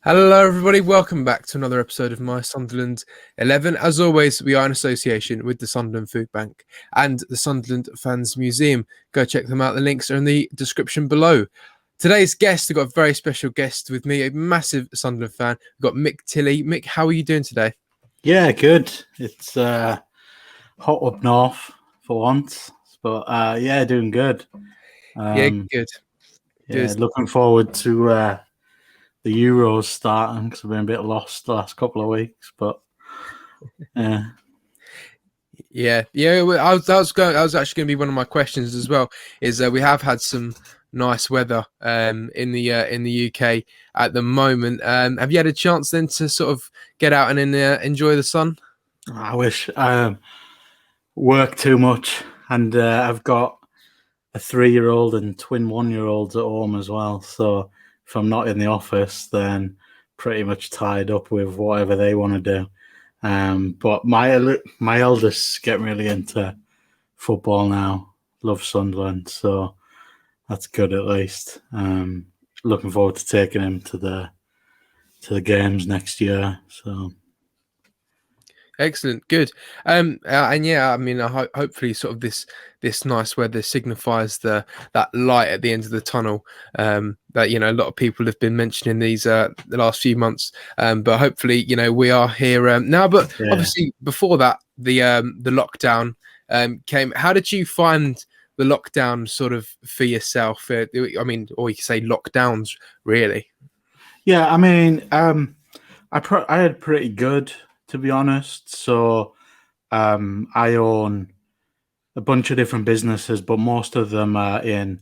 Hello, everybody. Welcome back to another episode of My Sunderland 11. As always, we are in association with the Sunderland Food Bank and the Sunderland Fans Museum. Go check them out. The links are in the description below. Today's guest, I've got a very special guest with me, a massive Sunderland fan. We've got Mick Tilley. Mick, how are you doing today? Yeah, good. It's hot up north for once, but yeah, doing good. Yeah, good. Yeah, looking forward to the Euros starting because I've been a bit lost the last couple of weeks, but yeah. Well, that was actually going to be one of my questions as well. We have had some nice weather in the UK at the moment. Have you had a chance then to sort of get out and enjoy the sun? I wish I work too much, and I've got a 3-year-old and twin 1-year-olds at home as well. So if I'm not in the office, then pretty much tied up with whatever they want to do. But my eldest's getting really into football now. Love Sunderland, so that's good at least. Looking forward to taking him to the games next year. So Excellent, good. And yeah, I mean, hopefully, sort of this nice weather signifies that light at the end of the tunnel that a lot of people have been mentioning the last few months. But hopefully, we are here now. But yeah. Obviously, before that, the lockdown came. How did you find the lockdown sort of for yourself? I mean, or you could say lockdowns, really. Yeah, I mean, I had pretty good, to be honest. So I own a bunch of different businesses, but most of them are in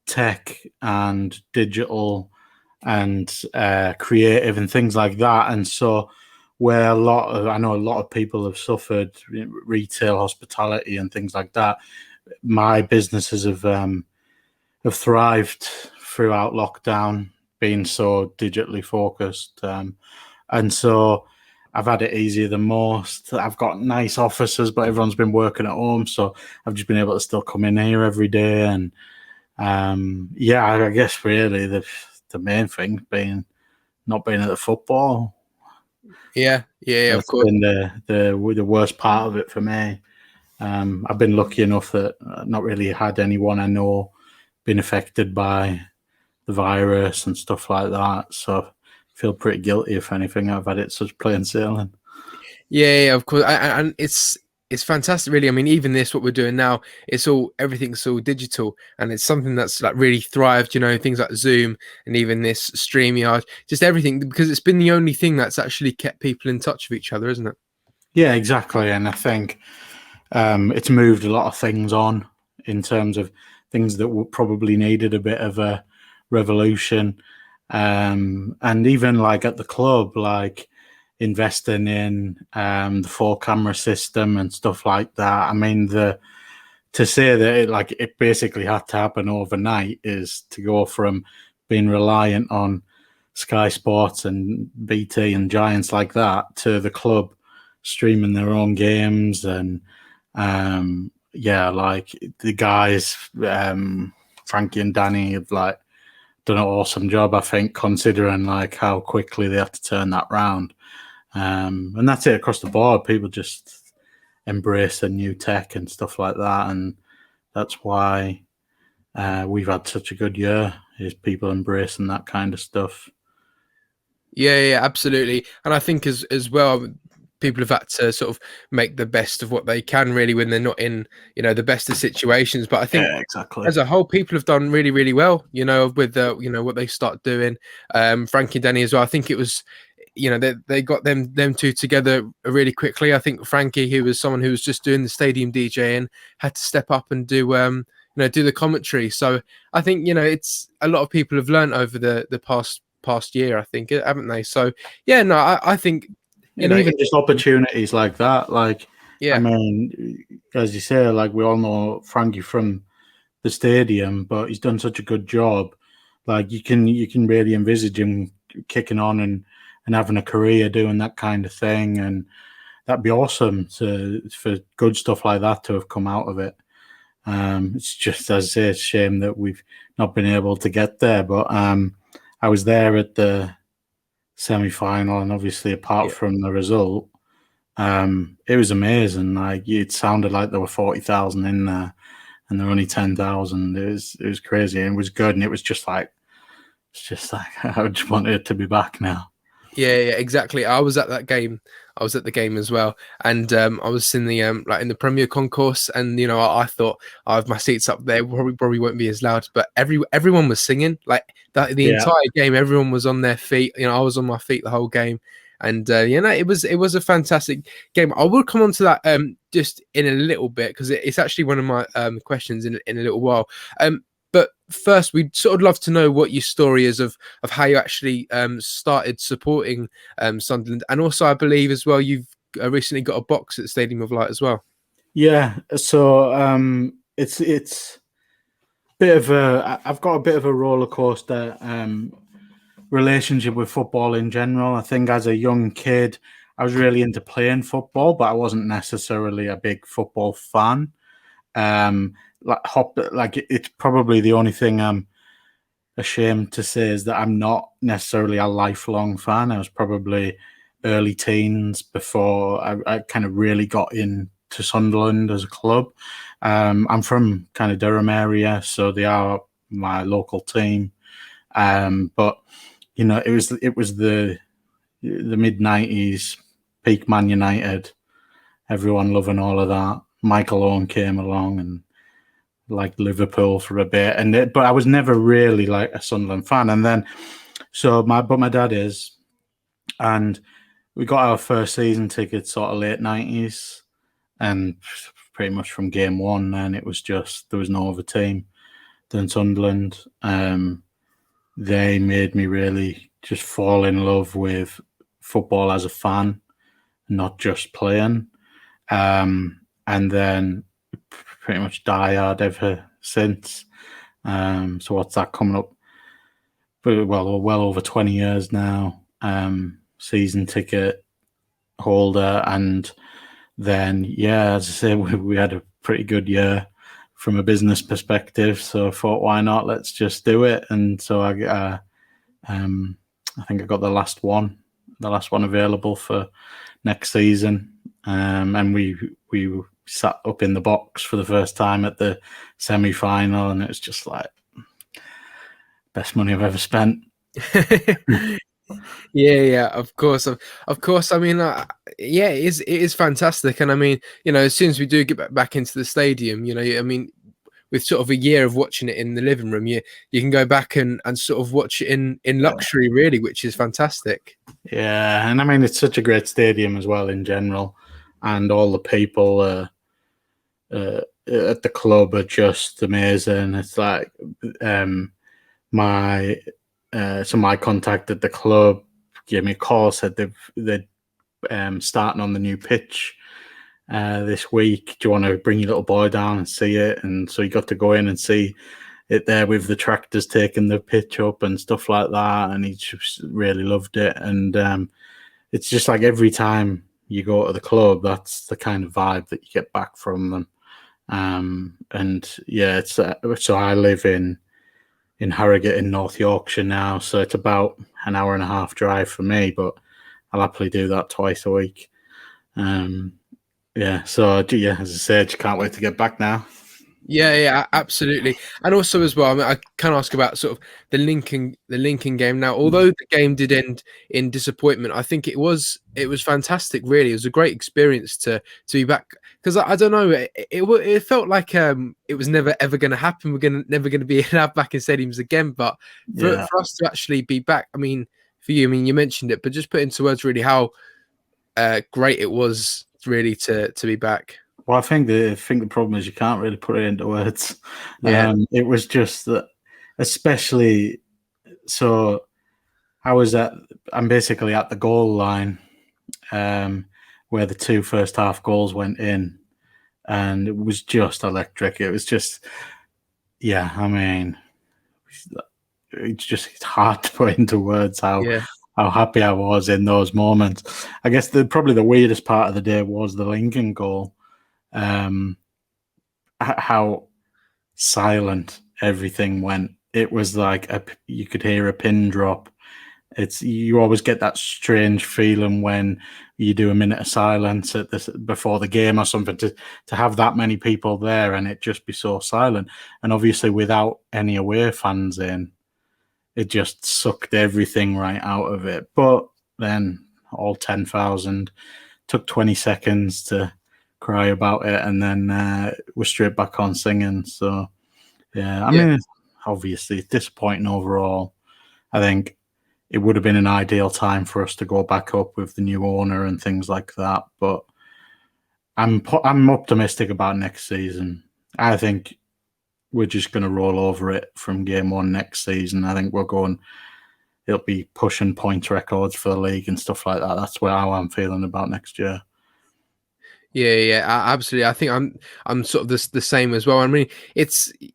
tech and digital and creative and things like that. And so where I know a lot of people have suffered, retail, hospitality and things like that, my businesses have thrived throughout lockdown, being so digitally focused. And so I've had it easier than most. I've got nice offices, but everyone's been working at home, so I've just been able to still come in here every day. And yeah, I guess really the main thing being not being at the football. Yeah, That's of course. been the worst part of it for me. I've been lucky enough that I've not really had anyone I know been affected by the virus and stuff like that. So I feel pretty guilty, if anything. I've had it such plain sailing. Yeah, of course, and it's fantastic, really. I mean, even what we're doing now, everything's all digital, and it's something that's like really thrived. Things like Zoom and even this StreamYard, just everything, because it's been the only thing that's actually kept people in touch with each other, isn't it? Yeah, exactly. And I think it's moved a lot of things on in terms of things that probably needed a bit of a revolution. And even like at the club, like investing in the 4-camera system and stuff like that. I mean, to say that it basically had to happen overnight is to go from being reliant on Sky Sports and BT and giants like that to the club streaming their own games. And yeah, like the guys, Frankie and Danny have like done an awesome job, I think, considering like how quickly they have to turn that round. And that's it across the board. People just embrace the new tech and stuff like that, and that's why we've had such a good year. Is people embracing that kind of stuff? Yeah, absolutely. And I think as well, people have had to sort of make the best of what they can, really, when they're not in the best of situations. But I think exactly. as a whole, people have done really, really well. With what they start doing. Frankie and Danny as well. I think it was. They got them two together really quickly. I think Frankie, who was someone who was just doing the stadium DJing, had to step up and do do the commentary. So I think it's a lot of people have learned over the past year, I think, haven't they? So yeah, no, I think and even just opportunities like that. Like, yeah, I mean, as you say, like we all know Frankie from the stadium, but he's done such a good job. Like you can really envisage him kicking on and having a career doing that kind of thing, and that'd be awesome for good stuff like that to have come out of it. It's just, as I say, it's a shame that we've not been able to get there. But I was there at the semi-final, and obviously apart Yeah. from the result, it was amazing. Like it sounded like there were 40,000 in there, and there were only 10,000. It was crazy, and it was good, and it's just like I just wanted it to be back now. Yeah, exactly. I was at that game. I was at the game as well, and I was in the like in the Premier Concourse, and I thought I have my seats up there. Probably won't be as loud, but everyone was singing like that the Yeah, entire game. Everyone was on their feet. I was on my feet the whole game, and it was a fantastic game. I will come on to that just in a little bit because it's actually one of my questions in a little while. But first, we'd sort of love to know what your story is of how you actually started supporting Sunderland, and also I believe as well you've recently got a box at Stadium of Light as well. yeah. So it's bit of I've got a bit of a roller coaster relationship with football in general. I think as a young kid, I was really into playing football, but I wasn't necessarily a big football fan. It's probably the only thing I'm ashamed to say is that I'm not necessarily a lifelong fan. I was probably early teens before I kind of really got into Sunderland as a club. I'm from kind of Durham area, so they are my local team. But it was the mid-90s, peak Man United, everyone loving all of that. Michael Owen came along and like Liverpool for a bit, but I was never really like a Sunderland fan. And then, but my dad is, and we got our first season tickets sort of late 90s, and pretty much from game one, then it was just there was no other team than Sunderland. They made me really just fall in love with football as a fan, not just playing. And then pretty much die hard ever since. So what's that coming up? Well over 20 years now. Season ticket holder, and then as I say, we had a pretty good year from a business perspective. So I thought, why not? Let's just do it. And so I think I got the last one available for next season. And we sat up in the box for the first time at the semi-final, and it's just like best money I've ever spent. Yeah, of course, of course. I mean, it is fantastic, and I mean, as soon as we do get back into the stadium, I mean, with sort of a year of watching it in the living room, you can go back and sort of watch it in luxury, really, which is fantastic. Yeah, and I mean, it's such a great stadium as well in general, and all the people at the club are just amazing. It's like my contact at the club gave me a call, said they're starting on the new pitch this week. Do you want to bring your little boy down and see it? And so he got to go in and see it there with the tractors taking the pitch up and stuff like that, and he just really loved it. And it's just like every time you go to the club, that's the kind of vibe that you get back from them. And yeah, it's so I live in Harrogate in North Yorkshire now, so it's about an hour and a half drive for me, but I'll happily do that twice a week. So as I said, you can't wait to get back now. Yeah, absolutely. And also as well, I mean, I can ask about sort of the Lincoln game. Now, although the game did end in disappointment, I think it was fantastic. Really, it was a great experience to be back, because I don't know, it felt like it was never ever going to happen. We're never going to be allowed back in stadiums again. But for us to actually be back, I mean, for you, I mean, you mentioned it, but just put into words really how great it was really to be back. Well, I think the problem is you can't really put it into words. Yeah. It was just that, especially so. I'm basically at the goal line, where the two first half goals went in, and it was just electric. It was just, I mean, it's hard to put into words how happy I was in those moments. I guess probably the weirdest part of the day was the Lincoln goal. How silent everything went. It was like you could hear a pin drop, you always get that strange feeling when you do a minute of silence at this before the game or something to have that many people there and it just be so silent. And obviously without any away fans in, it just sucked everything right out of it. But then all 10,000 took 20 seconds to cry about it, and then we're straight back on singing. So yeah, I mean, obviously it's disappointing overall. I think it would have been an ideal time for us to go back up with the new owner and things like that. But I'm optimistic about next season. I think we're just going to roll over it from game one next season. I think it'll be pushing point records for the league and stuff like that. That's how I'm feeling about next year. Yeah, absolutely. I think I'm sort of the same as well. I mean,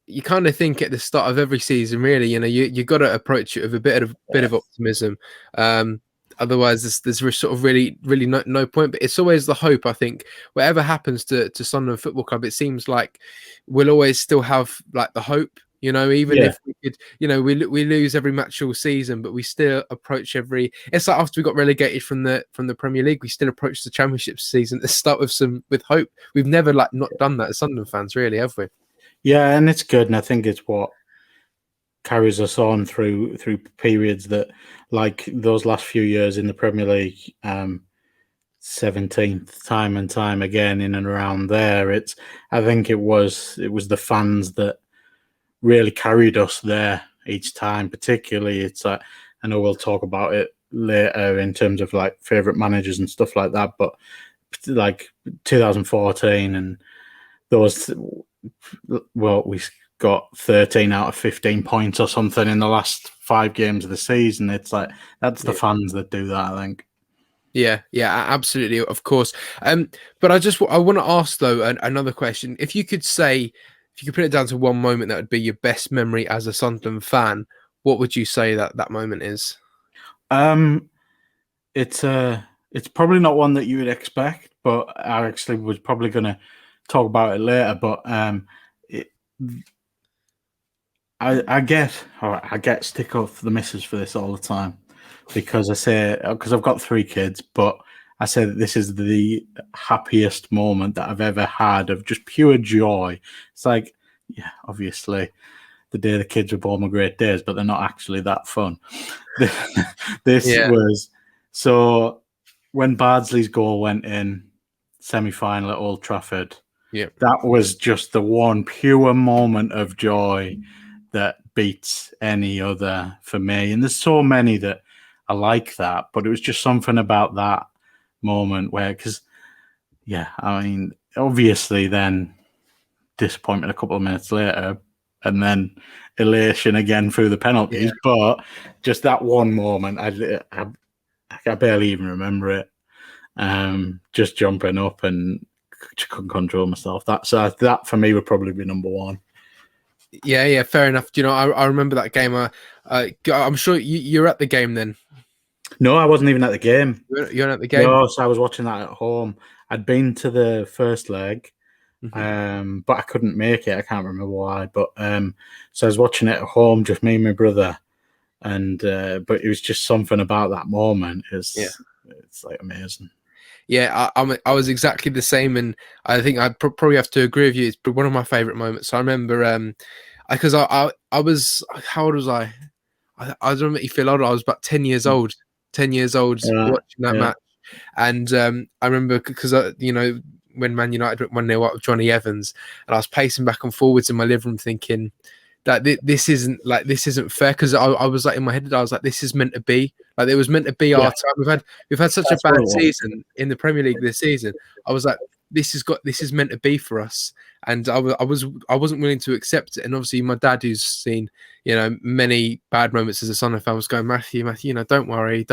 you kind of think at the start of every season, really, you got to approach it with a bit of optimism. Otherwise, there's sort of really no point. But it's always the hope. I think whatever happens to Sunderland Football Club, it seems like we'll always still have like the hope. Even if we could, we lose every match all season, but we still approach every. It's like after we got relegated from the Premier League, we still approach the Championship season to start with hope. We've never not done that as Sunderland fans, really, have we? Yeah, and it's good, and I think it's what carries us on through periods that, like those last few years in the Premier League, 17th time and time again in and around there. I think it was the fans that really carried us there each time. Particularly, it's like, I know we'll talk about it later in terms of like favorite managers and stuff like that, but like 2014 and those, well, we got 13 out of 15 points or something in the last 5 games of the season. It's like that's the fans that do that, I think. Yeah, absolutely, of course. But I want to ask though another question. If you could put it down to one moment that would be your best memory as a Sunderland fan, what would you say that moment is? It's probably not one that you would expect, but I actually was probably going to talk about it later. But I get stick up for the missus for this all the time because I've got 3 kids, but I say that this is the happiest moment that I've ever had of just pure joy. It's like, yeah, obviously the day the kids were born were great days, but they're not actually that fun. Was so when Bardsley's goal went in semi-final at Old Trafford. Yeah, that was just the one pure moment of joy that beats any other for me. And there's so many that are like that, but it was just something about that moment where, because, yeah, I mean, obviously then disappointment a couple of minutes later and then elation again through the penalties. Yeah. But just that one moment, I barely even remember it. Just jumping up and couldn't control myself. That for me would probably be number one. Yeah, fair enough. I remember that game. I'm sure you're at the game then. No, I wasn't even at the game. You're not at the game? No, so I was watching that at home. I'd been to the first leg, but I couldn't make it. I can't remember why. But so I was watching it at home, just me and my brother. And but it was just something about that moment. It's like amazing. Yeah, I was exactly the same, and I think I'd probably have to agree with you. It's one of my favourite moments. I remember, because I was, how old was I? I don't make you feel old. I was about 10 years old. 10 years old watching that match, and I remember because when Man United went 1-0 up with Johnny Evans, and I was pacing back and forwards in my living room thinking that this isn't fair, because I was like in my head, I was like, this is meant to be. Like, it was meant to be our time. We've had such a bad season in the Premier League this season. I was like, this is meant to be for us, and I wasn't willing to accept it. And obviously, my dad, who's seen many bad moments as a Sunderland fan, was going, Matthew, don't worry,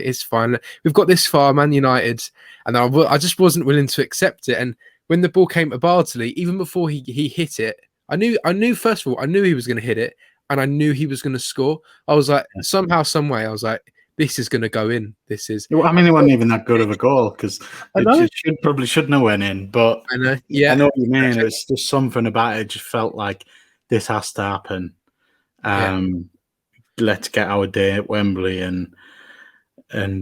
it's fine. We've got this far, Man United, and I just wasn't willing to accept it. And when the ball came to Bardsley, even before he hit it, I knew first of all, I knew he was going to hit it, and I knew he was going to score. I was like, somehow, some way, I was like, this is going to go in. This is. I mean, it wasn't even that good of a goal because it shouldn't have went in. But I know, yeah, I know what you mean. It's just something about it. Just felt like this has to happen. let's get our day at Wembley, and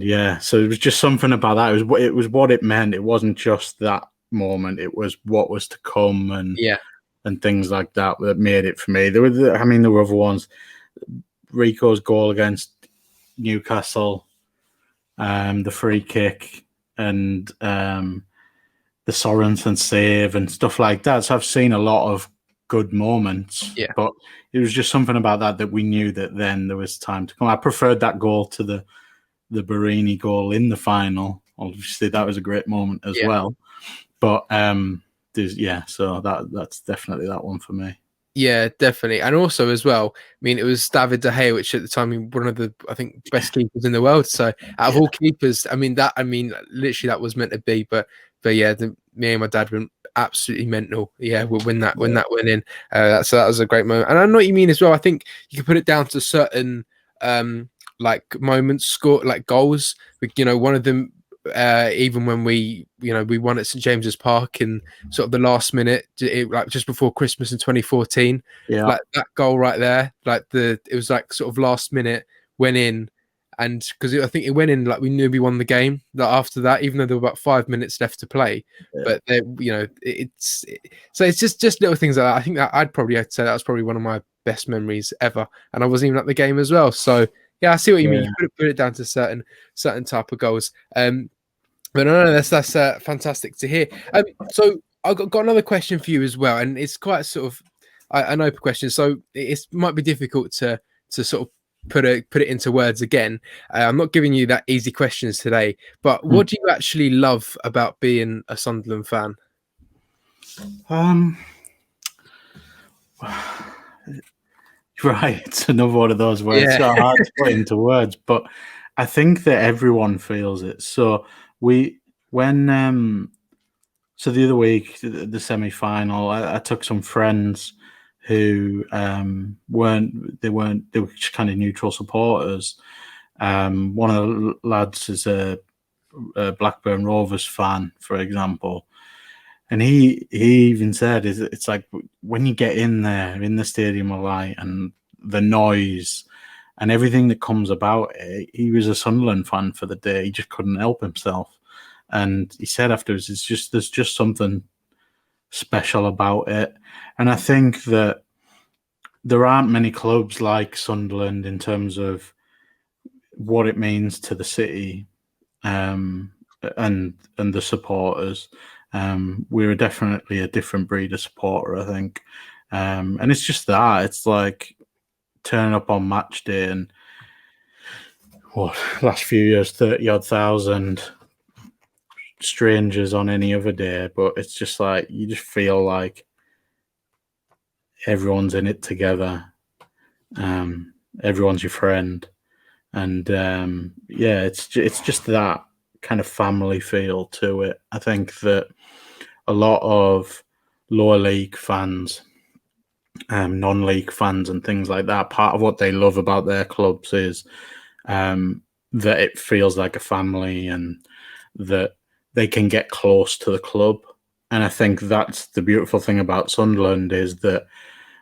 yeah, so it was just something about that. It was what it meant. It wasn't just that moment. It was what was to come, and things like that made it for me. There were other ones. Rico's goal against Newcastle, the free kick, and the Sorensen save and stuff like that. So I've seen a lot of good moments, but it was just something about that we knew that then there was time to come. I preferred that goal to the Barini goal in the final. Obviously, that was a great moment as well. But so that's definitely that one for me. Yeah, definitely. And also as well, I mean, it was David De Gea, which at the time one of the, I think, best keepers in the world. So out of all keepers, literally that was meant to be. But yeah, me and my dad went absolutely mental. Yeah, when that went in. So that was a great moment. And I know what you mean as well. I think you can put it down to certain like moments, score like goals. One of them. Even when we won at St James's Park in sort of the last minute, like just before Christmas in 2014, like that goal right there, like it was like sort of last minute, went in, and because I think it went in like we knew we won the game. Like after that, even though there were about 5 minutes left to play, but it's just little things like that. I think that I'd say that was probably one of my best memories ever, and I wasn't even at the game as well. So yeah, I see what you mean. You put it down to certain type of goals. But no, that's fantastic to hear. So I've got another question for you as well, and it's quite sort of an open question. So it might be difficult to sort of put it into words again. I'm not giving you that easy questions today, but what do you actually love about being a Sunderland fan? Right, it's another one of those where it's so hard to put into words, but I think that everyone feels it. So the other week, the semi-final, I took some friends who were just kind of neutral supporters. One of the lads is a Blackburn Rovers fan, for example. And he even said, it's like when you get in there, in the Stadium of Light, and the noise and everything that comes about it, he was a Sunderland fan for the day. He just couldn't help himself. And he said afterwards, there's just something special about it. And I think that there aren't many clubs like Sunderland in terms of what it means to the city and the supporters. We're definitely a different breed of supporter, I think. And it's just that. It's like turning up on match day and last few years, 30,000 strangers on any other day. But it's just like, you just feel like everyone's in it together. Everyone's your friend. And it's just that kind of family feel to it. I think that a lot of lower league fans, non-league fans and things like that, part of what they love about their clubs is that it feels like a family and that they can get close to the club. And I think that's the beautiful thing about Sunderland, is that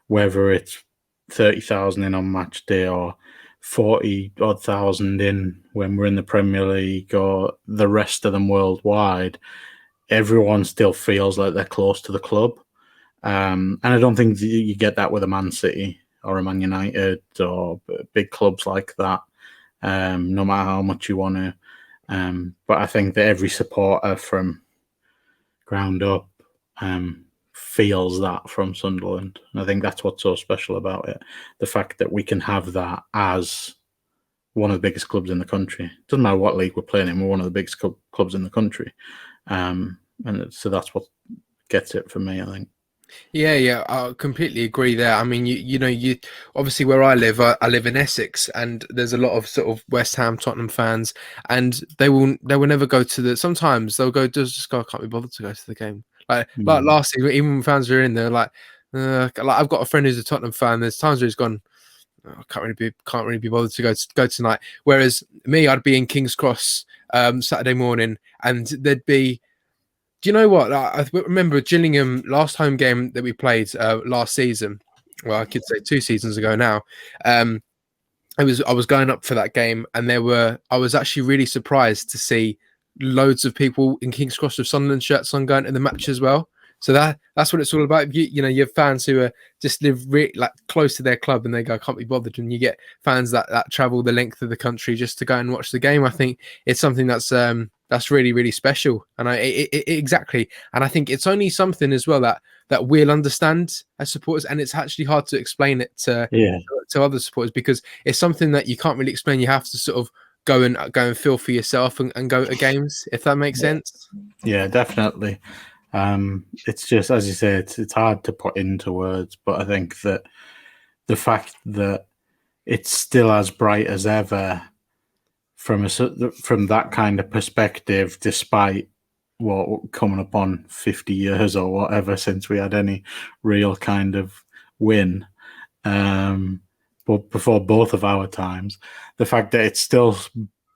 whether it's 30,000 in on match day or 40-odd thousand in when we're in the Premier League or the rest of them worldwide, everyone still feels like they're close to the club. And I don't think you get that with a Man City or a Man United or big clubs like that, no matter how much you want to. But I think that every supporter from ground up feels that from Sunderland. And I think that's what's so special about it. The fact that we can have that as one of the biggest clubs in the country. It doesn't matter what league we're playing in, we're one of the biggest clubs in the country. And so that's what gets it for me, I think. Yeah, I completely agree there. I mean, you obviously where I live in Essex, and there's a lot of sort of West Ham, Tottenham fans, and they will never go to the. Sometimes they'll go, just go, I can't be bothered to go to the game. Like last season, even when fans were in there, like I've got a friend who's a Tottenham fan. There's times where he's gone, I can't really be bothered to go tonight. Whereas me, I'd be in King's Cross Saturday morning, and there'd be. Do you know what? I remember Gillingham last home game that we played last season. Well, I could say 2 seasons ago now. I was going up for that game, and I was actually really surprised to see loads of people in King's Cross with Sunderland shirts on going to the match as well. So that's what it's all about. You know, you have fans who are just live like close to their club, and they go, can't be bothered, and you get fans that travel the length of the country just to go and watch the game. I think it's something that's really really special, and exactly, and I think it's only something as well that we'll understand as supporters, and it's actually hard to explain it to other supporters, because it's something that you can't really explain. You have to sort of go and feel for yourself and go to games, if that makes sense. Yeah, definitely. It's just, as you say, it's hard to put into words, but I think that the fact that it's still as bright as ever from that kind of perspective, despite what coming up on 50 years or whatever since we had any real kind of win, but before both of our times, the fact that it's still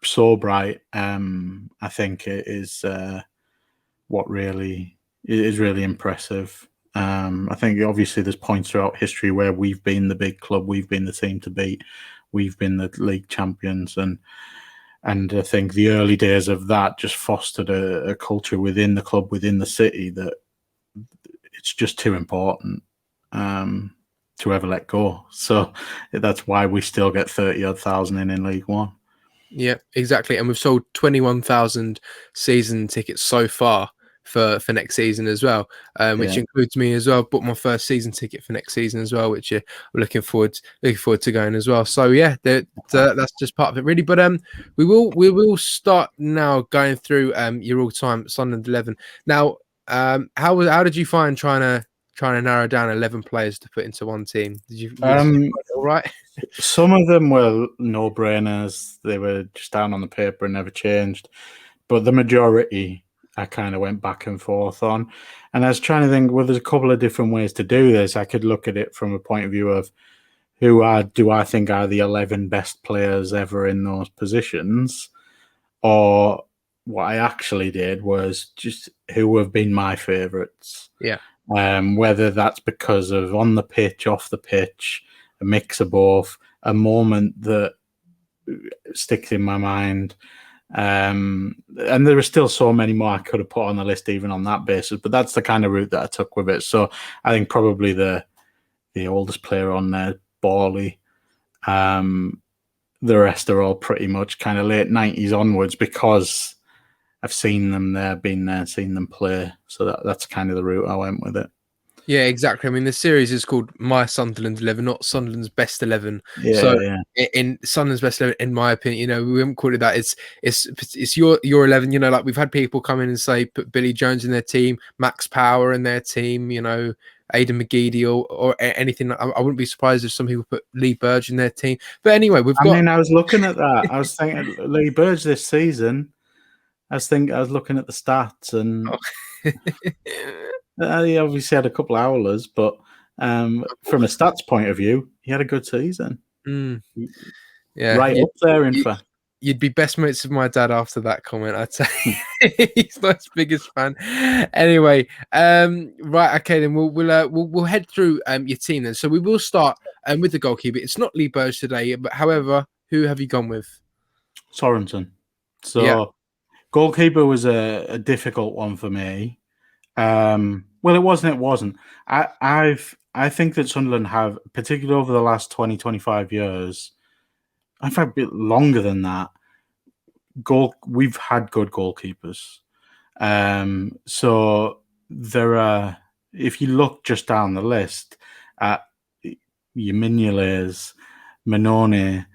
so bright, I think it is what really is really impressive. I think obviously there's points throughout history where we've been the big club, we've been the team to beat, we've been the league champions, and I think the early days of that just fostered a culture within the club, within the city, that it's just too important to ever let go. So that's why we still get 30-odd thousand in League One. Yeah, exactly. And we've sold 21,000 season tickets so far for next season as well, which includes me as well. Bought my first season ticket for next season as well, which I'm looking forward to going as well. So yeah, that's just part of it, really. But we will start now going through your all-time Sunderland 11. Now, how did you find trying to narrow down 11 players to put into one team? Did you all right? Some of them were no-brainers. They were just down on the paper and never changed. But the majority, I kind of went back and forth on. And I was trying to think, well, there's a couple of different ways to do this. I could look at it from a point of view of do I think are the 11 best players ever in those positions? Or what I actually did was just who have been my favourites. Yeah. Whether that's because of on the pitch, off the pitch, a mix of both, a moment that sticks in my mind. And there are still so many more I could have put on the list even on that basis, but that's the kind of route that I took with it. So I think probably the oldest player on there, Bardsley. The rest are all pretty much kind of late 90s onwards, because I've seen them there, been there, seen them play. So that's kind of the route I went with it. Yeah, exactly. I mean, the series is called My Sunderland 11, not Sunderland's Best 11. Yeah, so yeah. In Sunderland's Best 11, in my opinion, we haven't called it that. It's your 11. Like we've had people come in and say put Billy Jones in their team, Max Power in their team. Aidan McGeady or anything. I wouldn't be surprised if some people put Lee Burge in their team. But anyway, I was looking at that. I was thinking Lee Burge this season. I was looking at the stats, and he obviously had a couple of howlers, but from a stats point of view, he had a good season. Yeah, right up there, in fact. You'd be best mates with my dad after that comment, I'd say. He's not his biggest fan. Anyway, right, okay, then we'll head through your team then. So we will start with the goalkeeper. It's not Lee Burge today, but however, who have you gone with? Sorensen. So goalkeeper was a difficult one for me. Well, it wasn't. I think that Sunderland have, particularly over the last 20, 25 years, in fact, a bit longer than that, we've had good goalkeepers. So there are, if you look just down the list at your Mignolet's, Manone,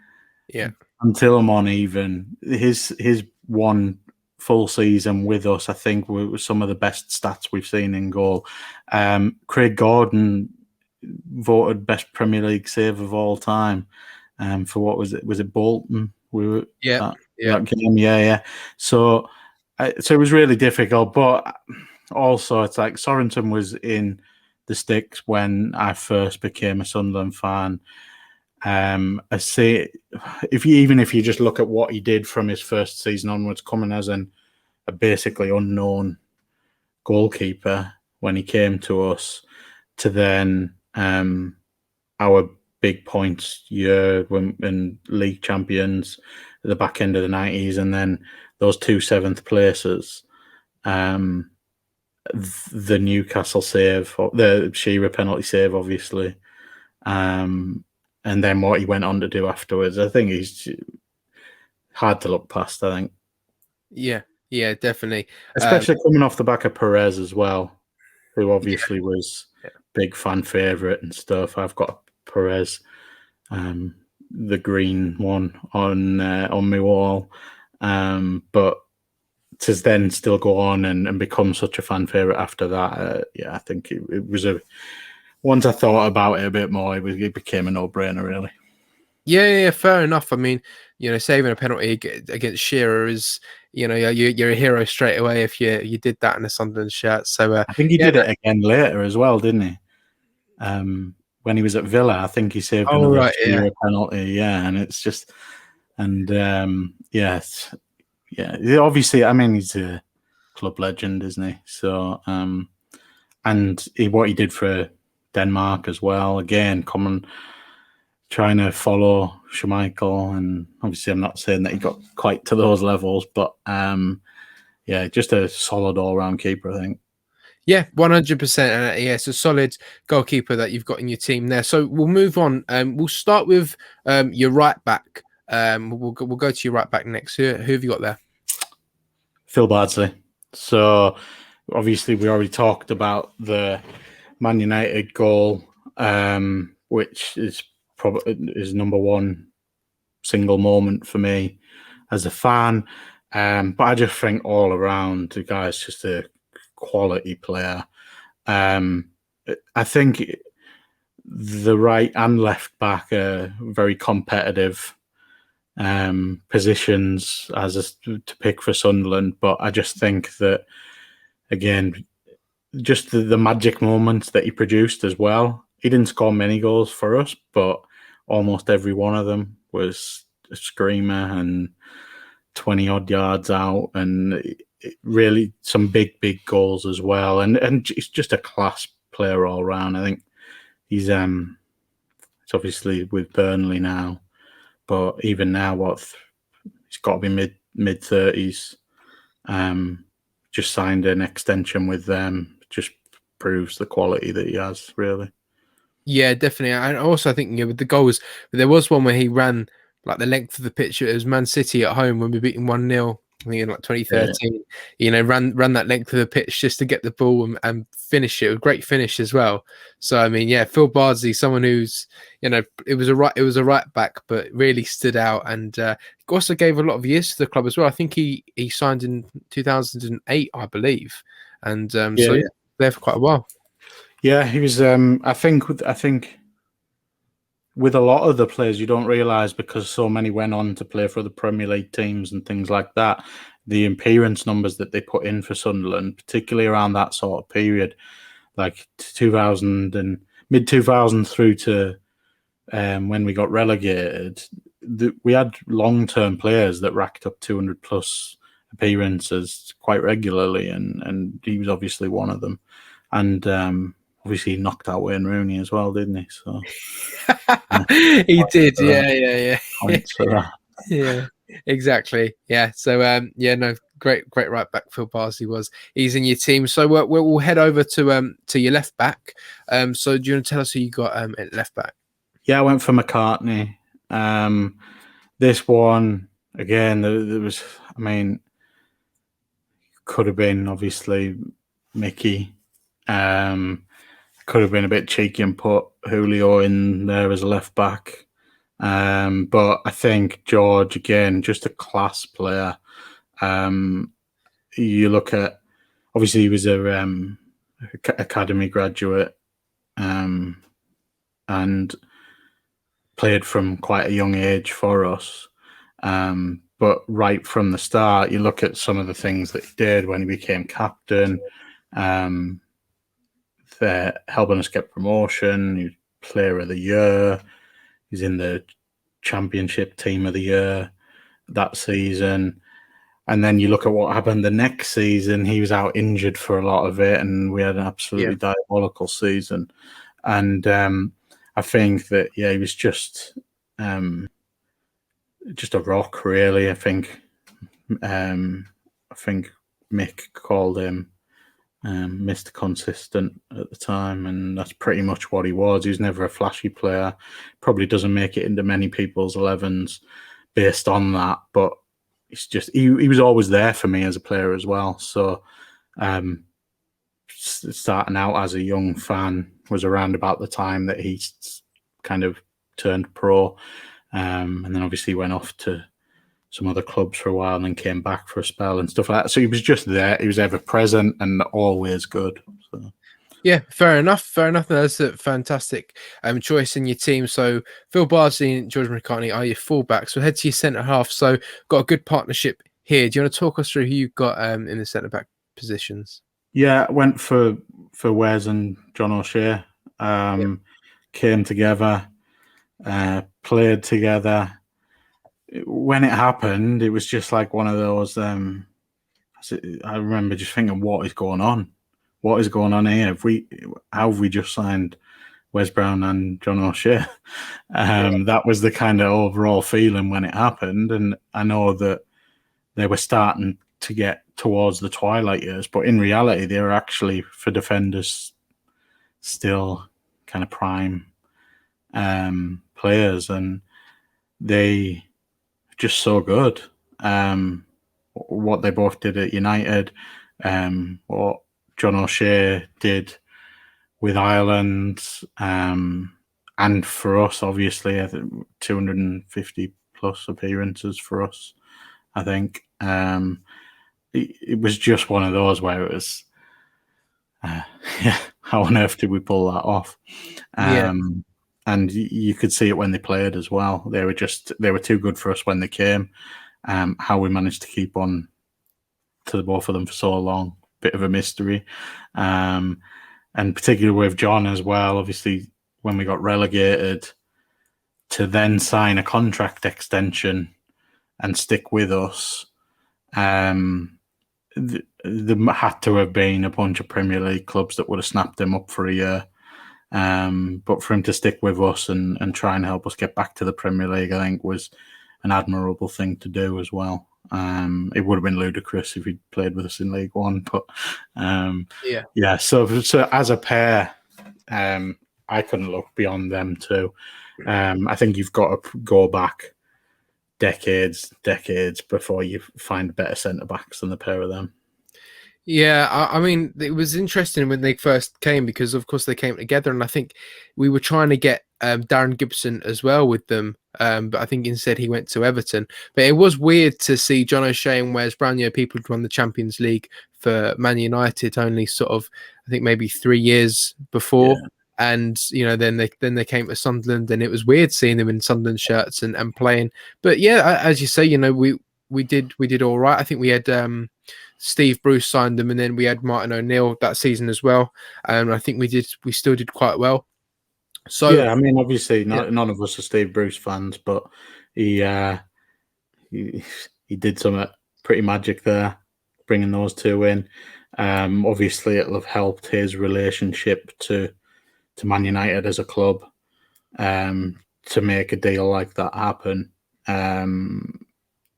and Tillemon, even his one full season with us, I think, were some of the best stats we've seen in goal. Craig Gordon voted best Premier League save of all time. For what was it? Was it Bolton? That game, yeah. So it was really difficult, but also it's like Sorensen was in the sticks when I first became a Sunderland fan. I say, if you just look at what he did from his first season onwards, coming as a basically unknown goalkeeper when he came to us, to then our big points year and league champions at the back end of the 90s, and then those 2 7th places, the Newcastle save, the Shearer penalty save, obviously, and then what he went on to do afterwards. I think he's hard to look past, I think. Yeah, definitely. Especially coming off the back of Perez as well, who obviously was big fan favourite and stuff. I've got Perez, the green one on my wall, but to then still go on and become such a fan favourite after that, I think it was once I thought about it a bit more, it became a no-brainer, really. Yeah, fair enough. I mean, saving a penalty against Shearer is, you're a hero straight away if you did that in a Sunderland shirt. So I think he did it again later as well, didn't he? When he was at Villa, I think he saved another Shearer penalty. Yeah, and it's just, and obviously, I mean, he's a club legend, isn't he? So, and what he did for Denmark as well, again, trying to follow Schmeichel, and obviously I'm not saying that he got quite to those levels, but just a solid all-round keeper, I think. Yeah, 100%. It's a solid goalkeeper that you've got in your team there. So we'll move on. We'll start with your right back. We'll go to your right back next. Who have you got there? Phil Bardsley. So obviously we already talked about the Man United goal, which is probably is number one single moment for me as a fan. But I just think all around the guy's just a quality player. I think the right and left back are very competitive positions to pick for Sunderland, but I just think that, again, just the magic moments that he produced as well. He didn't score many goals for us, but almost every one of them was a screamer and 20-odd yards out, and really some big goals as well. And he's just a class player all round. I think he's it's obviously with Burnley now, but even now, he's got to be mid-30s. Just signed an extension with them. Just proves the quality that he has, really. Yeah, definitely. And also, I think with the goals, there was one where he ran like the length of the pitch. It was Man City at home when we beat him 1-0. I think in like 2013. Yeah. Ran that length of the pitch just to get the ball and finish it. A great finish as well. So I mean, Phil Bardsley, someone who's it was a right back, but really stood out, and also gave a lot of years to the club as well. I think he signed in 2008, I believe, and there for quite a while. Yeah, he was. I think with a lot of the players, you don't realise, because so many went on to play for other Premier League teams and things like that, the appearance numbers that they put in for Sunderland, particularly around that sort of period, like 2000 and mid-2000s through to when we got relegated, we had long-term players that racked up 200-plus appearances quite regularly, and he was obviously one of them. And obviously, he knocked out Wayne Rooney as well, didn't he? So he did, yeah. Points for that. Yeah, exactly. Yeah. So great right back Phil Bardsley was. He's in your team. So we'll head over to your left back. So do you want to tell us who you got at left back? Yeah, I went for McCartney. This one again, there was. I mean, could have been obviously Mickey. Could have been a bit cheeky and put Julio in there as a left back. But I think George, again, just a class player. You look at, obviously he was a academy graduate and played from quite a young age for us. But right from the start, you look at some of the things that he did when he became captain, they're helping us get promotion. He was Player of the Year. He's in the Championship Team of the Year that season. And then you look at what happened the next season. He was out injured for a lot of it, and we had an absolutely diabolical season. And I think that he was just a rock, really. I think Mick called him Mr. Consistent at the time, and that's pretty much what he was. He was never a flashy player. Probably doesn't make it into many people's 11s based on that, but it's just he was always there for me as a player as well. So starting out as a young fan was around about the time that he kind of turned pro, and then obviously went off to some other clubs for a while and then came back for a spell and stuff like that. So he was just there. He was ever present and always good. So. Yeah, fair enough. Fair enough. That's a fantastic choice in your team. So Phil Bardsley and George McCartney are your fullbacks. We'll head to your centre half. So got a good partnership here. Do you want to talk us through who you've got in the centre back positions? Yeah, I went for Wes and John O'Shea. Came together, played together. When it happened, it was just like one of those. I remember just thinking, "What is going on? What is going on here? How have we just signed Wes Brown and John O'Shea?" That was the kind of overall feeling when it happened, and I know that they were starting to get towards the twilight years, but in reality, they were actually, for defenders, still kind of prime players, and they just so good. What they both did at United, what John O'Shea did with Ireland, and for us, obviously, I think 250 plus appearances for us. I think it was just one of those where it was, how on earth did we pull that off? And you could see it when they played as well. They were too good for us when they came. How we managed to keep on to the both of them for so long, bit of a mystery. And particularly with John as well, obviously, when we got relegated, to then sign a contract extension and stick with us, there had to have been a bunch of Premier League clubs that would have snapped him up for a year. But for him to stick with us and try and help us get back to the Premier League, I think was an admirable thing to do as well. It would have been ludicrous if he'd played with us in League One, but So as a pair, I couldn't look beyond them too. I think you've got to go back decades before you find better centre backs than the pair of them. Yeah, I mean, it was interesting when they first came because, of course, they came together, and I think we were trying to get Darren Gibson as well with them, but I think instead he went to Everton. But it was weird to see John O'Shea and Wes Brown, people who'd won the Champions League for Man United only sort of, I think maybe 3 years before. Yeah. And then they came to Sunderland, and it was weird seeing them in Sunderland shirts and playing. But yeah, as you say, we did all right. I think we had Steve Bruce signed them, and then we had Martin O'Neill that season as well. And I think we still did quite well. So yeah, I mean, obviously, none of us are Steve Bruce fans, but he did some pretty magic there, bringing those two in. Obviously, it'll have helped his relationship to Man United as a club to make a deal like that happen.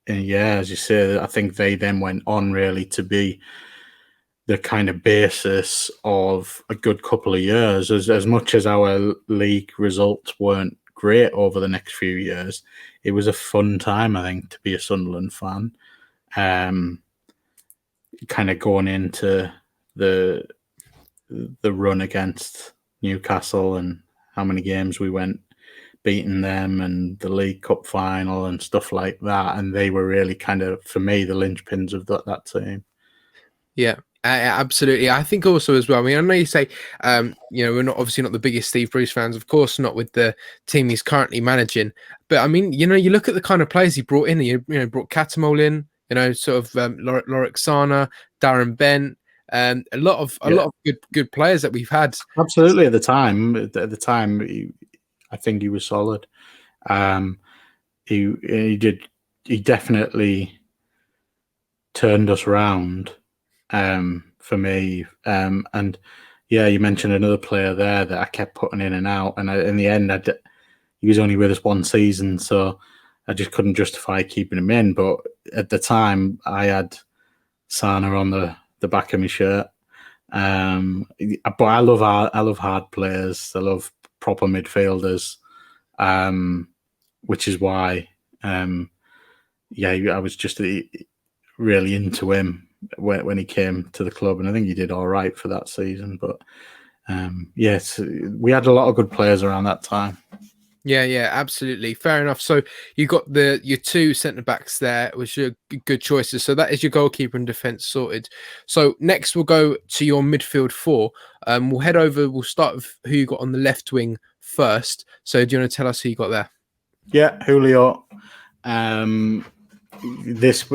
And yeah, as you say, I think they then went on really to be the kind of basis of a good couple of years. As much as our league results weren't great over the next few years, it was a fun time, I think, to be a Sunderland fan. Kind of going into the run against Newcastle and how many games we went beating them and the League Cup final and stuff like that. And they were really kind of, for me, the linchpins of that team. Yeah, absolutely. I think also as well, I mean, I know you say, we're obviously not the biggest Steve Bruce fans, of course, not with the team he's currently managing. But I mean, you look at the kind of players he brought in, brought Catamol in, sort of Loriksana, Darren Bent, a lot of good players that we've had. Absolutely. At the time, I think he was solid. He definitely turned us around for me. And yeah, you mentioned another player there that I kept putting in and out, and in the end, he was only with us one season, so I just couldn't justify keeping him in. But at the time, I had Sana on the back of my shirt. But I love hard players. I love proper midfielders, which is why, yeah, I was just really into him when he came to the club, and I think he did all right for that season. But yes, we had a lot of good players around that time. Yeah, absolutely. Fair enough. So you got your two centre backs there, which are good choices. So that is your goalkeeper and defence sorted. So next we'll go to your midfield four. We'll head over. We'll start with who you got on the left wing first. So do you want to tell us who you got there? Yeah, Julio.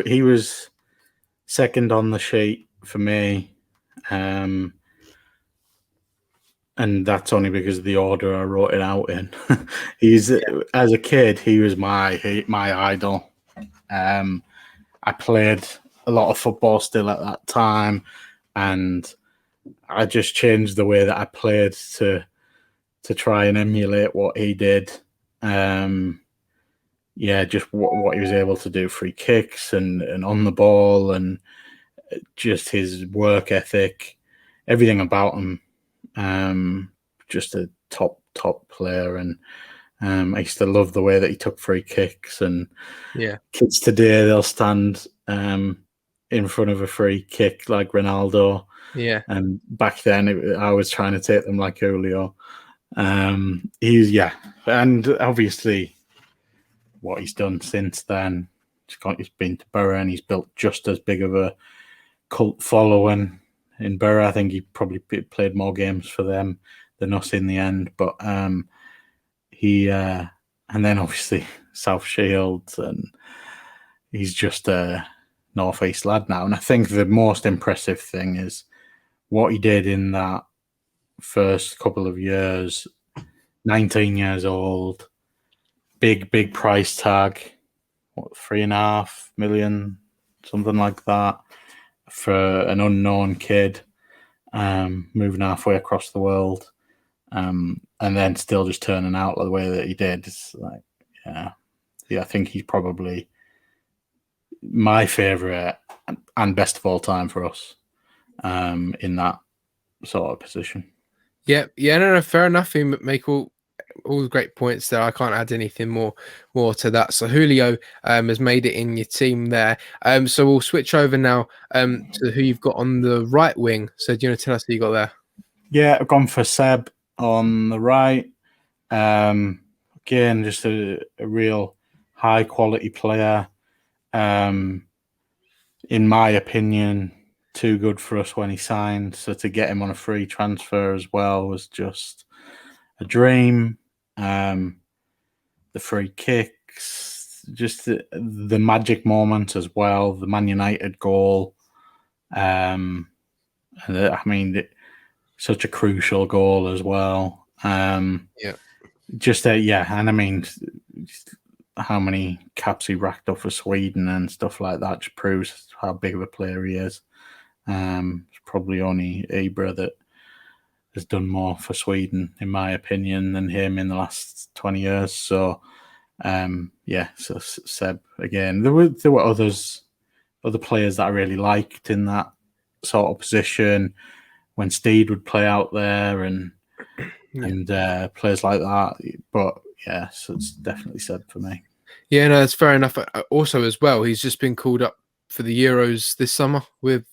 He was second on the sheet for me. And that's only because of the order I wrote it out in. As a kid, he was my idol. I played a lot of football still at that time, and I just changed the way that I played to try and emulate what he did. Just what he was able to do, free kicks and on the ball, and just his work ethic, everything about him. Just a top player, and I used to love the way that he took free kicks. And kids today, they'll stand in front of a free kick like Ronaldo. Yeah, and back then I was trying to take them like Julio. And obviously what he's done since then, he's been to Borough and he's built just as big of a cult following in Borough. I think he probably played more games for them than us in the end. But and then obviously South Shields, and he's just a North East lad now. And I think the most impressive thing is what he did in that first couple of years. 19 years old, big price tag, 3.5 million, something like that, for an unknown kid, moving halfway across the world, and then still just turning out the way that he did. It's like, yeah, I think he's probably my favourite and best of all time for us, in that sort of position. Yeah, no, fair enough. You make all the great points there. I can't add anything more to that. So Julio has made it in your team there. So we'll switch over now to who you've got on the right wing. So do you want to tell us who you got there? Yeah, I've gone for Seb on the right. Again, just a real high quality player. In my opinion, too good for us when he signed. So to get him on a free transfer as well was just a dream. The free kicks, just the magic moment as well. The Man United goal. And I mean, such a crucial goal as well. And I mean, how many caps he racked up for Sweden and stuff like that just proves how big of a player he is. It's probably only Ibra that has done more for Sweden, in my opinion, than him in the last 20 years. So, so Seb again. There were other players that I really liked in that sort of position when Steed would play out there and players like that. But yeah, so it's definitely Seb for me. Yeah, no, that's fair enough. Also, as well, he's just been called up for the Euros this summer with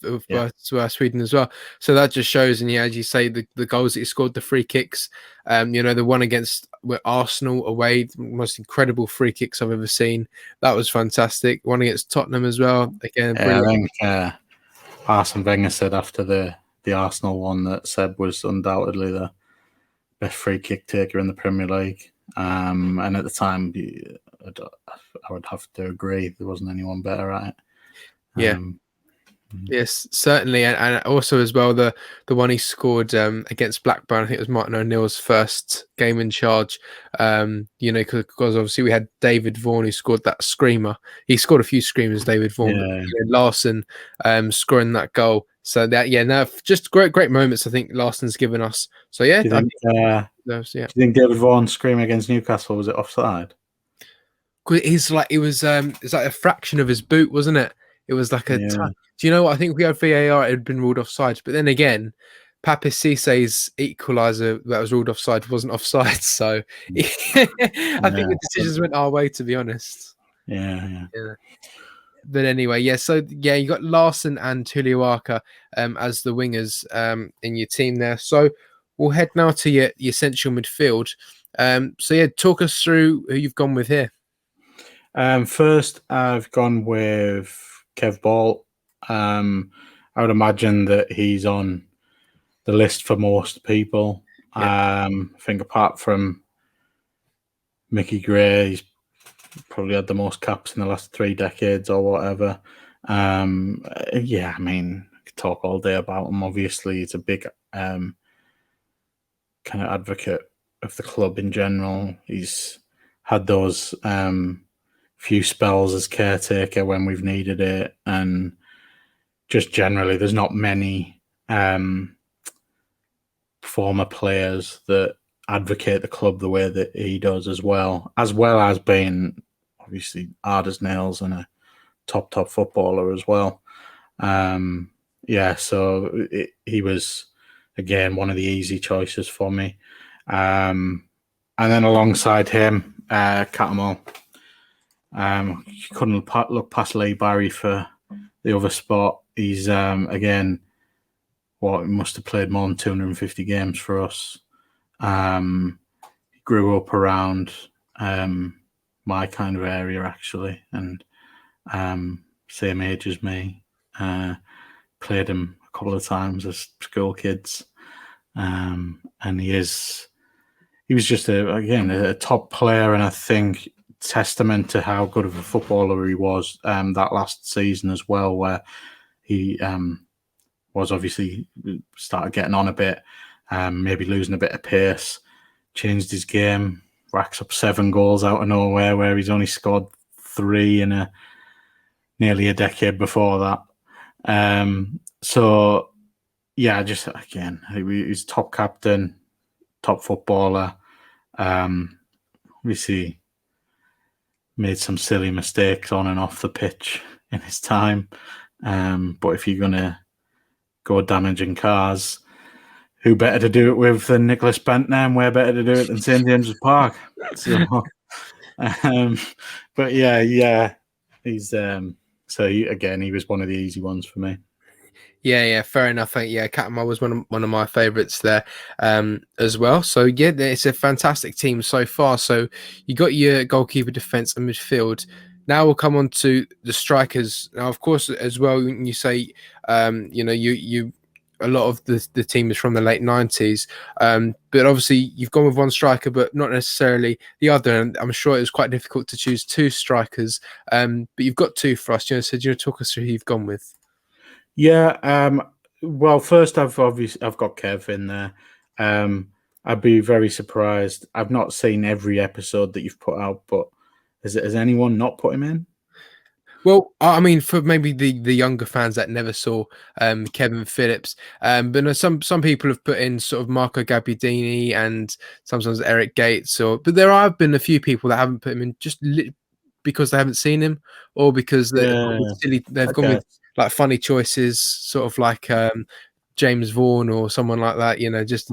Sweden as well. So that just shows, and as you say, the goals that he scored, the free kicks, the one against Arsenal away, the most incredible free kicks I've ever seen. That was fantastic. One against Tottenham as well. Again, I think Arsene Wenger said after the Arsenal one that Seb was undoubtedly the best free kick taker in the Premier League. And at the time, I would have to agree. There wasn't anyone better at it. Yes, certainly, and also as well the one he scored against Blackburn. I think it was Martin O'Neill's first game in charge. Because obviously we had David Vaughan who scored that screamer. He scored a few screamers, David Vaughan, but Yeah. Larsson scoring that goal. So that no, just great moments. I think Larsson's given us. So yeah, Do you think? Do you think David Vaughan screaming against Newcastle, was it offside? He's like it's like a fraction of his boot, wasn't it? It was like a. Yeah. Do you know what? I think if we had VAR, it had been ruled offside. But then again, Papis Cisse's equaliser that was ruled offside wasn't offside. So I think the decisions went our way, to be honest. Yeah. But anyway, yeah. So yeah, you got Larsson and Tilley as the wingers in your team there. So we'll head now to your central midfield. So yeah, talk us through who you've gone with here. First, I've gone with Kev Ball. I would imagine that he's on the list for most people. Yeah. I think apart from Mickey Gray, he's probably had the most caps in the last 3 decades or whatever. Yeah, I mean, I could talk all day about him. Obviously, he's a big kind of advocate of the club in general. He's had those few spells as caretaker when we've needed it, and just generally there's not many former players that advocate the club the way that he does, as well as being obviously hard as nails and a top footballer as well. So he was again one of the easy choices for me, and then alongside him, Catamol. You couldn't look past Lee Barry for the other spot. He's again, he must have played more than 250 games for us. He grew up around my kind of area actually, and same age as me. Played him a couple of times as school kids, and he was just a top player, and I think testament to how good of a footballer he was that last season as well, where he was obviously started getting on a bit, maybe losing a bit of pace, changed his game, racks up 7 goals out of nowhere, where he's only scored 3 in nearly a decade before that. So yeah, just again, he's top captain, top footballer. Obviously made some silly mistakes on and off the pitch in his time. But if you're going to go damaging cars, who better to do it with than Nicholas Bentner, and where better to do it than St James's Park? So, but yeah, he's he was one of the easy ones for me. Yeah, fair enough. Yeah, Catamol was one of my favourites there as well. So yeah, it's a fantastic team so far. So you got your goalkeeper, defence, and midfield. Now we'll come on to the strikers. Now, of course, as well, when you say you a lot of the team is from the late 90s, but obviously you've gone with one striker, but not necessarily the other. And I'm sure it was quite difficult to choose 2 strikers, but you've got 2 for us. So do you want to talk us through who you've gone with? Yeah. Well, first I've got Kev in there. I'd be very surprised. I've not seen every episode that you've put out, but has anyone not put him in? Well, I mean, for maybe the younger fans that never saw Kevin Phillips, but no, some people have put in sort of Marco Gabbiadini and sometimes Eric Gates, but there have been a few people that haven't put him in just because they haven't seen him, or because they've gone with like funny choices, sort of like James Vaughan or someone like that, just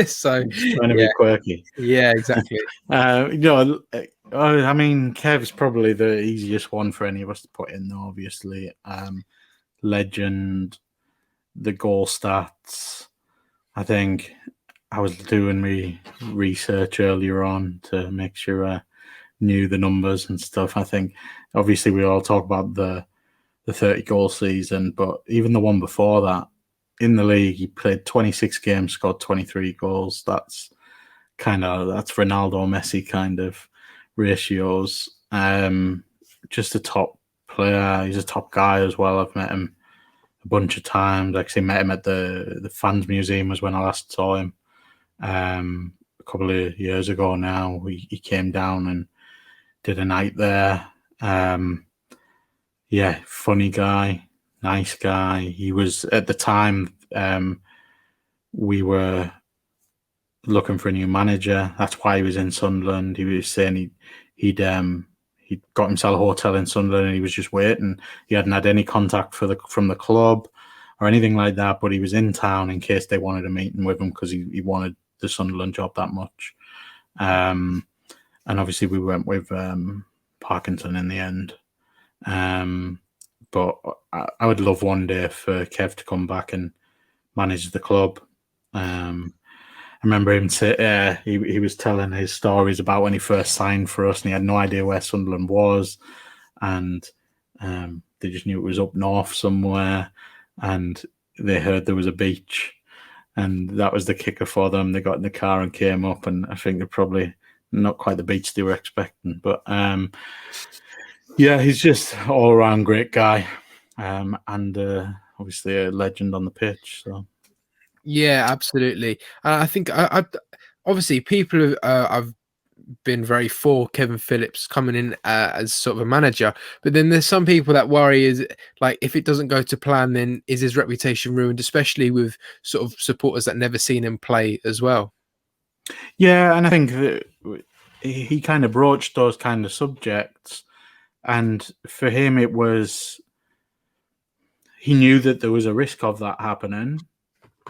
so just trying to be quirky. Yeah, exactly. I mean, Kev's probably the easiest one for any of us to put in, though, obviously. Legend, the goal stats. I think I was doing my research earlier on to make sure I knew the numbers and stuff. I think, obviously, we all talk about the 30-goal season, but even the one before that, in the league, he played 26 games, scored 23 goals. That's Ronaldo, Messi kind of ratios. Just a top player. He's a top guy as well. I've met him a bunch of times. Actually, met him at the fans museum was when I last saw him. A couple of years ago now, he came down and did a night there. Yeah, funny guy, nice guy. He was at the time. We were looking for a new manager. That's why he was in Sunderland. He was saying he'd got himself a hotel in Sunderland and he was just waiting. He hadn't had any contact from the club or anything like that, but he was in town in case they wanted a meeting with him because he wanted the Sunderland job that much. And obviously we went with Parkinson in the end. But I would love one day for Kev to come back and manage the club. I remember him he was telling his stories about when he first signed for us and he had no idea where Sunderland was, and they just knew it was up north somewhere, and they heard there was a beach, and that was the kicker for them. They got in the car and came up, and I think they're probably not quite the beach they were expecting, but yeah, he's just all around great guy, and obviously a legend on the pitch. So. Yeah, absolutely. I think I obviously people have been very for Kevin Phillips coming in as sort of a manager, but then there's some people that worry is like if it doesn't go to plan, then is his reputation ruined, especially with sort of supporters that never seen him play as well. Yeah, and I think that he kind of broached those kind of subjects, and for him it was he knew that there was a risk of that happening.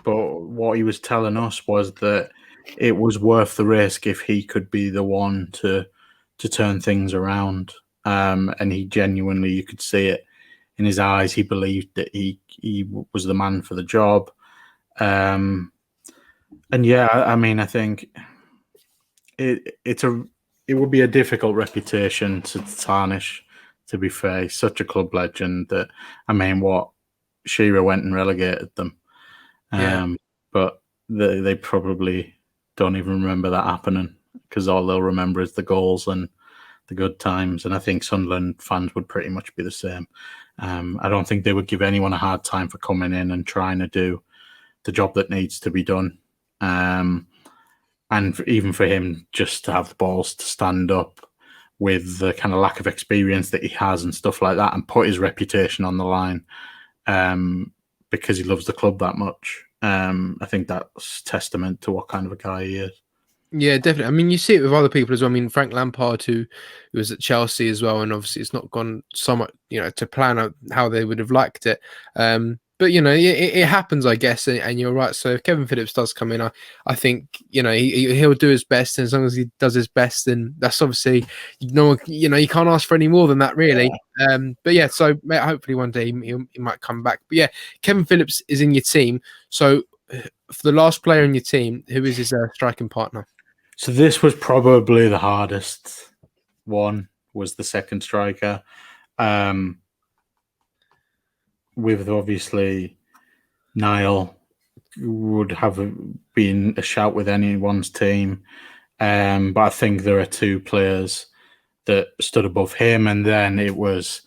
But what he was telling us was that it was worth the risk if he could be the one to turn things around. And he genuinely, you could see it in his eyes. He believed that he was the man for the job. And yeah, I mean, I think it would be a difficult reputation to tarnish. To be fair, he's such a club legend that what Shearer went and relegated them. But they probably don't even remember that happening because all they'll remember is the goals and the good times. And I think Sunderland fans would pretty much be the same. I don't think they would give anyone a hard time for coming in and trying to do the job that needs to be done. And even for him just to have the balls to stand up with the kind of lack of experience that he has and stuff like that and put his reputation on the line because he loves the club that much. I think that's testament to what kind of a guy he is. Yeah, definitely. I mean, you see it with other people as well. I mean, Frank Lampard, who was at Chelsea as well, and obviously it's not gone so much, to plan out how they would have liked it. But it happens, I guess, and you're right. So if Kevin Phillips does come in, I think he'll do his best, and as long as he does his best, then that's obviously you can't ask for any more than that, really. Yeah. But yeah, so hopefully one day he might come back. But yeah, Kevin Phillips is in your team. So for the last player in your team, who is his striking partner? So this was probably the hardest one. Was the second striker. With obviously Niall would have been a shout with anyone's team. But I think there are two players that stood above him, and then it was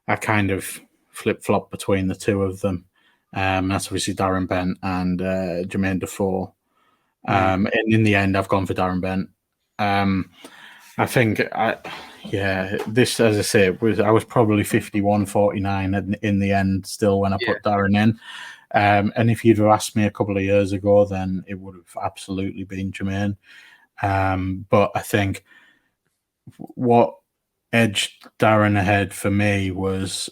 a kind of flip-flop between the two of them. That's obviously Darren Bent and Jermaine Defoe. And in the end, I've gone for Darren Bent. I think, this, as I say, I was probably 51-49 in the end still when I put Darren in. And if you'd have asked me a couple of years ago, then it would have absolutely been Jermaine. But I think what edged Darren ahead for me was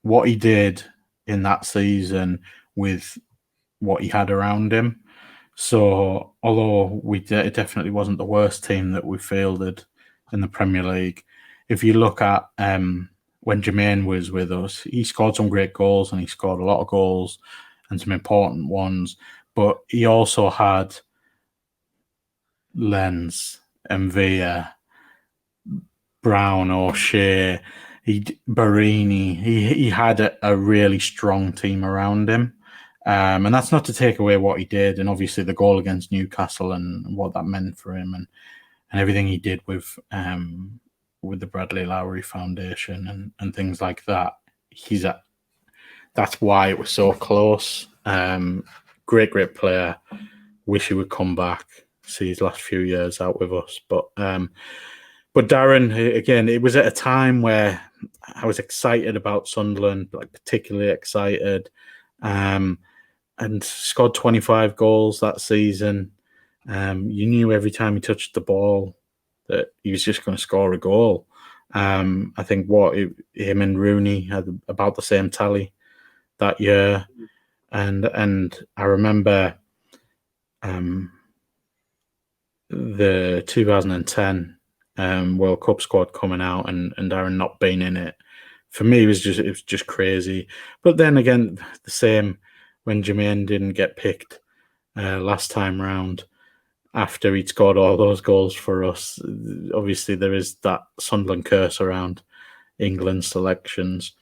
what he did in that season with what he had around him. So, although it definitely wasn't the worst team that we fielded in the Premier League, if you look at when Jermaine was with us, he scored some great goals and he scored a lot of goals and some important ones. But he also had Lenz, Mvia, Brown, O'Shea, Barini. He had a really strong team around him. And that's not to take away what he did, and obviously the goal against Newcastle and what that meant for him, and everything he did with the Bradley Lowry Foundation and things like that. that's why it was so close. Great player. Wish he would come back, see his last few years out with us. But Darren, again, it was at a time where I was excited about Sunderland, like particularly excited, and scored 25 goals that season. You knew every time he touched the ball that he was just going to score a goal. I think him and Rooney had about the same tally that year, and I remember the 2010 World Cup squad coming out and Darren not being in it. For me, it was just crazy. But then again, the same when Jermaine didn't get picked last time round after he'd scored all those goals for us. Obviously, there is that Sunderland curse around England selections.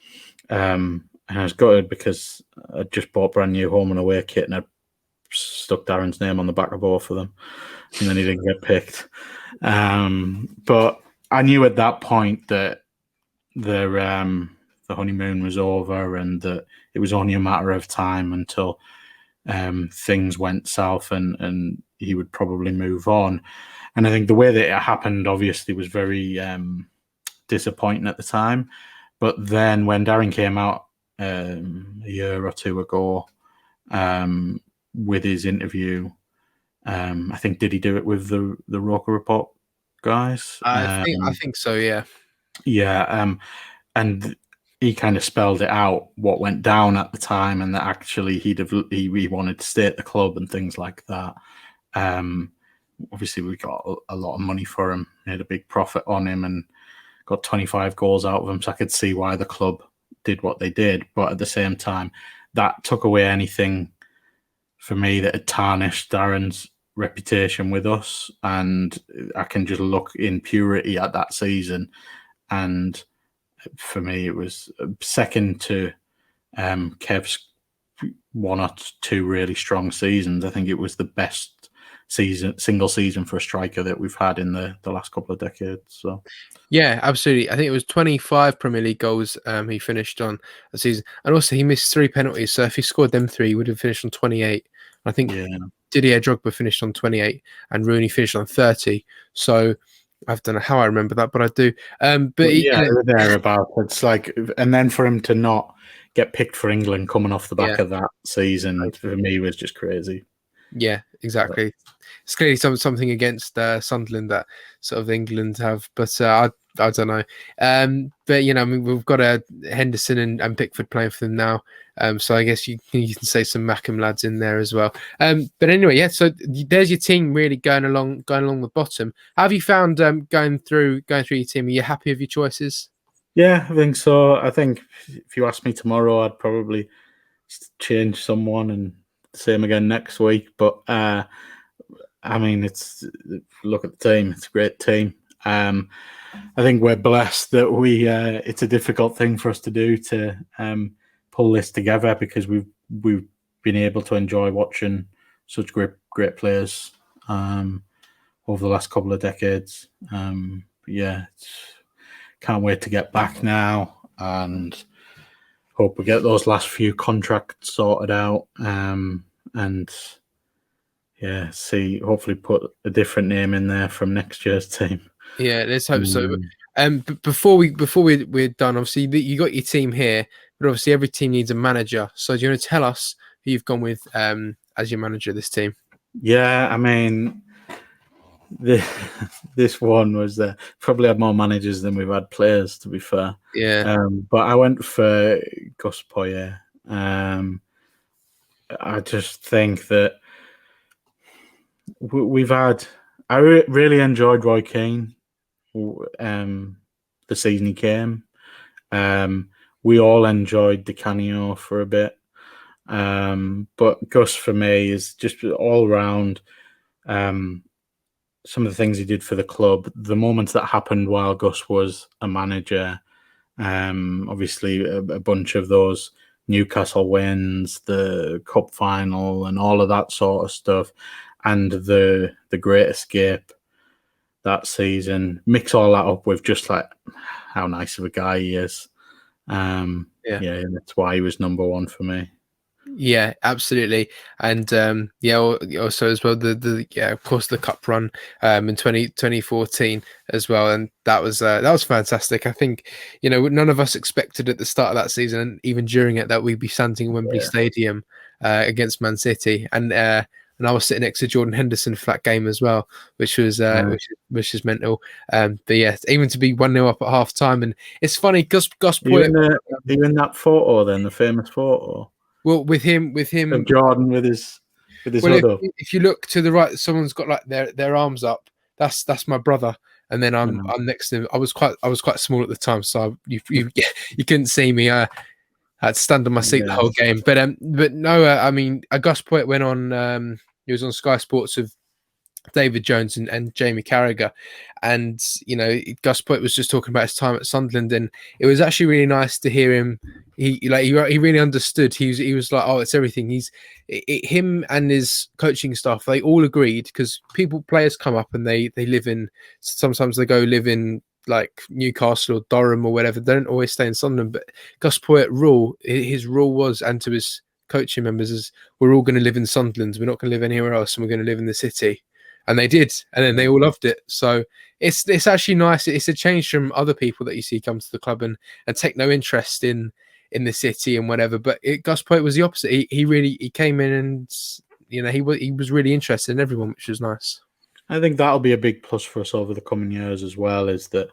And I was gutted because I just bought brand new home and away kit and I stuck Darren's name on the back of both of them, and then he didn't get picked. But I knew at that point that the honeymoon was over and that it was only a matter of time until things went south and he would probably move on. And I think the way that it happened obviously was very disappointing at the time. But then when Darren came out a year or two ago with his interview, I think, did he do it with the Roker Report guys? I think so, yeah. Yeah, and he kind of spelled it out what went down at the time, and that actually he wanted to stay at the club and things like that. Obviously, we got a lot of money for him, made a big profit on him, and got 25 goals out of him. So I could see why the club did what they did, but at the same time, that took away anything for me that had tarnished Darren's reputation with us, and I can just look in purity at that season, and for me it was second to Kev's one or two really strong seasons. I think it was the best single season for a striker that we've had in the last couple of decades. So yeah, absolutely. I think it was 25 Premier League goals he finished on a season, and also he missed 3 penalties, so if he scored them 3 he would have finished on 28. I think Didier Drogba finished on 28 and Rooney finished on 30. So I don't know how I remember that, but I do. Thereabouts. It's like, and then for him to not get picked for England coming off the back of that season, for me, was just crazy. Yeah, exactly. It's clearly something against Sunderland that sort of England have, but I don't know. But I mean, we've got Henderson and Pickford playing for them now. So I guess you can say some Mackham lads in there as well. But anyway, yeah. So there's your team really going along the bottom. How have you found going through your team? Are you happy with your choices? Yeah, I think so. I think if you ask me tomorrow, I'd probably change someone and same again next week. But I mean, look at the team. It's a great team. I think we're blessed that it's a difficult thing for us to do to pull this together, because we've been able to enjoy watching such great players over the last couple of decades. Can't wait to get back now and hope we get those last few contracts sorted out and hopefully put a different name in there from next year's team. Yeah, let's hope so. But before we're done, obviously you got your team here, but obviously every team needs a manager. So do you want to tell us who you've gone with as your manager of this team? Yeah, I mean, this one was probably had more managers than we've had players, to be fair. Yeah. But I went for Gus Poyet. I just think that we've had. I really enjoyed Roy Keane. The season he came, we all enjoyed Di Canio for a bit, but Gus for me is just all round. Some of the things he did for the club, the moments that happened while Gus was a manager, obviously a bunch of those Newcastle wins, the cup final, and all of that sort of stuff, and the Great Escape that season. Mix all that up with just like how nice of a guy he is. yeah, and that's why he was number one for me. Yeah, absolutely. And also as well the of course the cup run in 2014 as well, and that was fantastic. I think none of us expected at the start of that season, and even during it, that we'd be standing in Wembley Stadium against Man City, and I was sitting next to Jordan Henderson for that game as well, which was which is mental. But yeah, even to be 1-0 up at half time, and it's funny, Gus Poyet. Are you in that photo then, the famous photo? Well, with him, Of Jordan with his hood up. If you look to the right, someone's got like their arms up. That's my brother, and then I'm next to him. I was quite small at the time, so you couldn't see me. I had to stand on my seat the whole game. But no, I mean, Gus Poyet went on. He was on Sky Sports with David Jones and Jamie Carragher, and Gus Poyet was just talking about his time at Sunderland, and it was actually really nice to hear him. He really understood. He was like, oh, it's everything. Him and his coaching staff, they all agreed, because players come up and they live in, sometimes they go live in like Newcastle or Durham or whatever. They don't always stay in Sunderland. But Gus Poyet his rule was, and to his coaching members, is we're all going to live in Sunderland. We're not going to live anywhere else, and we're going to live in the city. And they did, and then they all loved it. So it's actually nice. It's a change from other people that you see come to the club and take no interest in the city and whatever. But Gus Poyet was the opposite. He came in and he was really interested in everyone, which was nice. I think that'll be a big plus for us over the coming years as well. Is that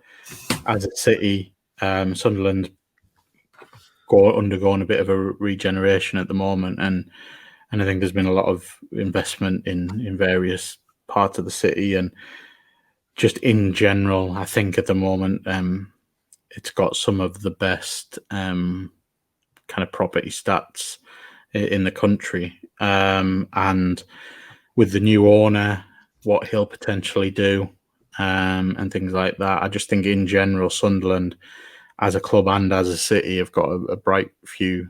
as a city, Sunderland undergoing a bit of a regeneration at the moment, and I think there's been a lot of investment in various parts of the city, and just in general, I think at the moment it's got some of the best kind of property stats in the country, and with the new owner, what he'll potentially do, and things like that, I just think in general Sunderland as a club and as a city have got a bright few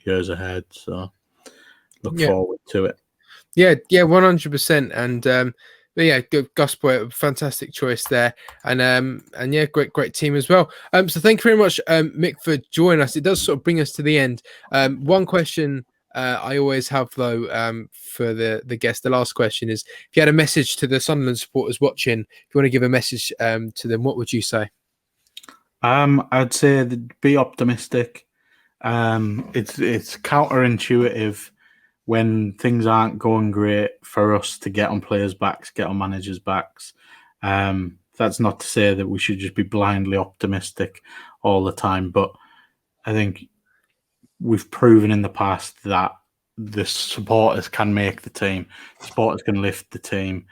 years ahead, so look forward to it. Yeah, 100%. And but yeah, Gus Poyet, fantastic choice there, and yeah, great team as well. So thank you very much, Mick, for joining us. It does sort of bring us to the end. One question I always have though, for the guest, the last question is, if you had a message to the Sunderland supporters watching, if you want to give a message to them, what would you say? I'd say that be optimistic. It's counterintuitive when things aren't going great for us to get on players' backs, get on managers' backs. That's not to say that we should just be blindly optimistic all the time, but I think we've proven in the past that the supporters can make the team. The supporters can lift the team.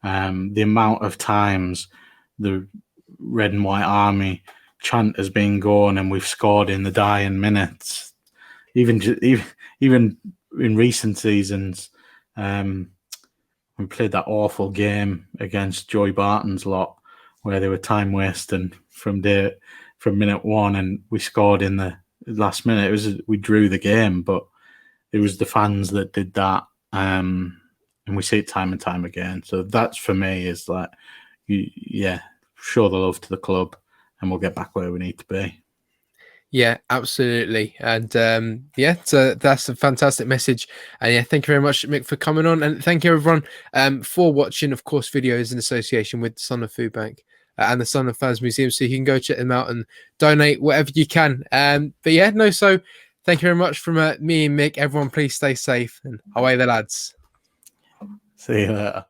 The amount of times the Red and White Army chant has been going and we've scored in the dying minutes, even in recent seasons, we played that awful game against Joey Barton's lot where they were time wasting from minute one, and we scored in the last minute. We drew the game, but it was the fans that did that, and we see it time and time again. So that's for me is like, show the love to the club, and we'll get back where we need to be. Yeah, absolutely. And so that's a fantastic message. And yeah, thank you very much, Mick, for coming on. And thank you, everyone, for watching, of course, videos in association with the Sunderland Food Bank and the Sunderland Fans Museum. So you can go check them out and donate whatever you can. So thank you very much from me and Mick. Everyone, please stay safe, and away the lads. See you later.